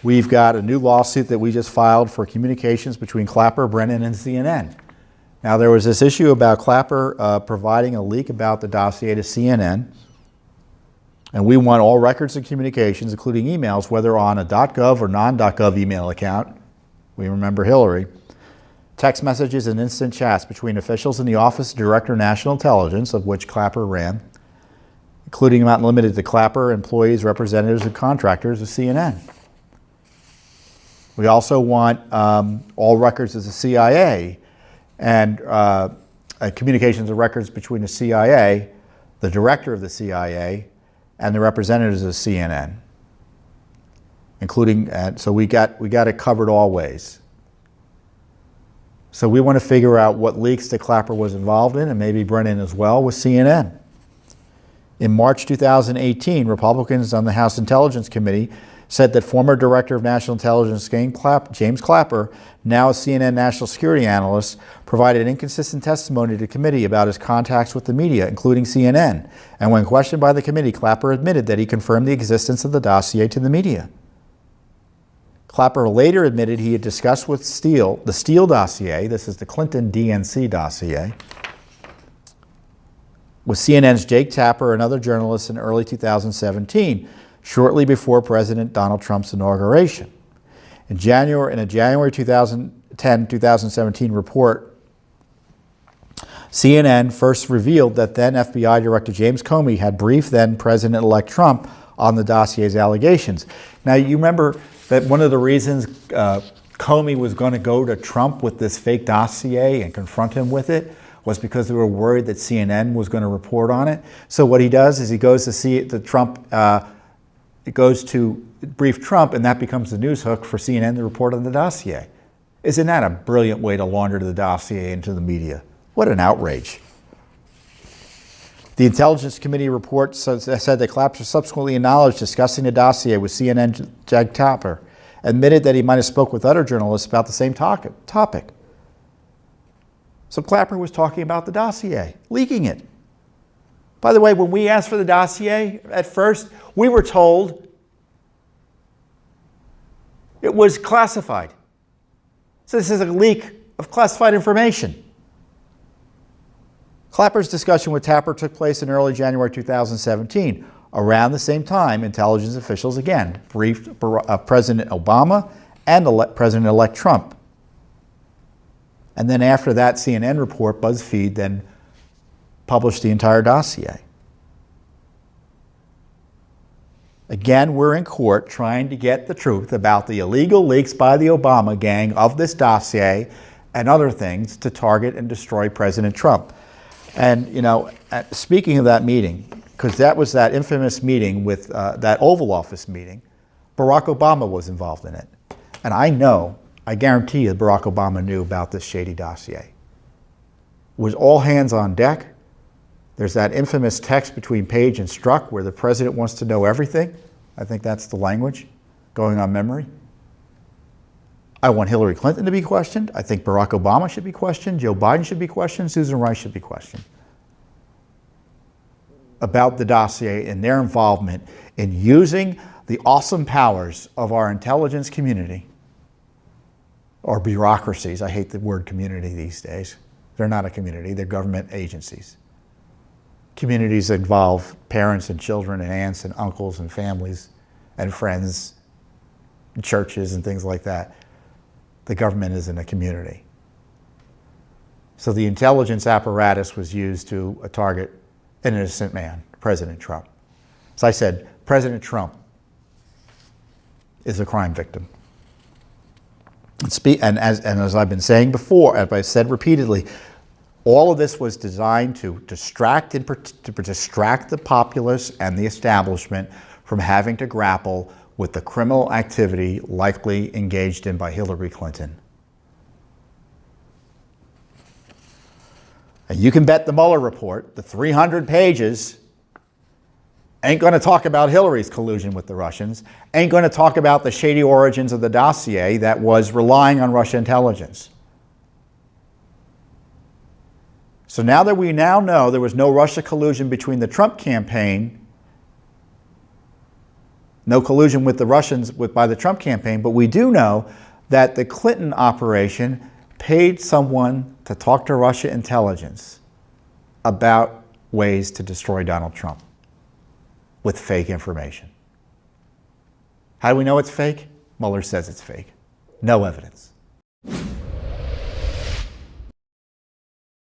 we've got a new lawsuit that we just filed for communications between Clapper, Brennan, and CNN. Now, there was this issue about Clapper providing a leak about the dossier to CNN, and we want all records and communications, including emails, whether on a .gov or non.gov email account. We remember Hillary. Text messages and instant chats between officials in the Office of Director of National Intelligence, of which Clapper ran, including not limited to Clapper, employees, representatives, and contractors of CNN. We also want all records of the CIA and communications and records between the CIA, the director of the CIA, and the representatives of CNN, including, so we got it covered all ways. So we want to figure out what leaks that Clapper was involved in, and maybe Brennan as well, with CNN. In March 2018, Republicans on the House Intelligence Committee said that former Director of National Intelligence James Clapper, now a CNN national security analyst, provided inconsistent testimony to the committee about his contacts with the media, including CNN. And when questioned by the committee, Clapper admitted that he confirmed the existence of the dossier to the media. Clapper later admitted he had discussed with the Steele dossier, this is the Clinton DNC dossier, with CNN's Jake Tapper and other journalists in early 2017, shortly before President Donald Trump's inauguration. In a January 2017 report, CNN first revealed that then FBI Director James Comey had briefed then President-elect Trump on the dossier's allegations. Now, you remember that one of the reasons Comey was going to go to Trump with this fake dossier and confront him with it was because they were worried that CNN was going to report on it. So what he does is he goes to see the Trump, it goes to brief Trump, and that becomes the news hook for CNN to report on the dossier. Isn't that a brilliant way to launder the dossier into the media? What an outrage. The Intelligence Committee report said that Clapper subsequently acknowledged discussing the dossier with CNN Jake Tapper, admitted that he might have spoke with other journalists about the same topic. So Clapper was talking about the dossier, leaking it. By the way, when we asked for the dossier at first, we were told it was classified. So this is a leak of classified information. Clapper's discussion with Tapper took place in early January 2017. Around the same time, intelligence officials again briefed President Obama and President-elect Trump. And then after that CNN report, BuzzFeed then published the entire dossier. Again, we're in court trying to get the truth about the illegal leaks by the Obama gang of this dossier and other things to target and destroy President Trump. And, you know, speaking of that meeting, because that was that infamous meeting with that Oval Office meeting, Barack Obama was involved in it. And I guarantee you Barack Obama knew about this shady dossier. It was all hands on deck. There's that infamous text between Page and Strzok where the president wants to know everything. I think that's the language going on memory. I want Hillary Clinton to be questioned. I think Barack Obama should be questioned. Joe Biden should be questioned. Susan Rice should be questioned about the dossier and their involvement in using the awesome powers of our intelligence community or bureaucracies. I hate the word community these days. They're not a community. They're government agencies. Communities involve parents and children and aunts and uncles and families and friends and churches and things like that. The government isn't a community. So the intelligence apparatus was used to target an innocent man, President Trump. As I said, President Trump is a crime victim. And as I've been saying before, as I've said repeatedly, all of this was designed to distract the populace and the establishment from having to grapple with the criminal activity likely engaged in by Hillary Clinton. And you can bet the Mueller report, the 300 pages, ain't going to talk about Hillary's collusion with the Russians, ain't going to talk about the shady origins of the dossier that was relying on Russian intelligence. So now that we now know there was no Russia collusion between the Trump campaign No collusion with the Russians by the Trump campaign, but we do know that the Clinton operation paid someone to talk to Russia intelligence about ways to destroy Donald Trump with fake information. How do we know it's fake? Mueller says it's fake. No evidence.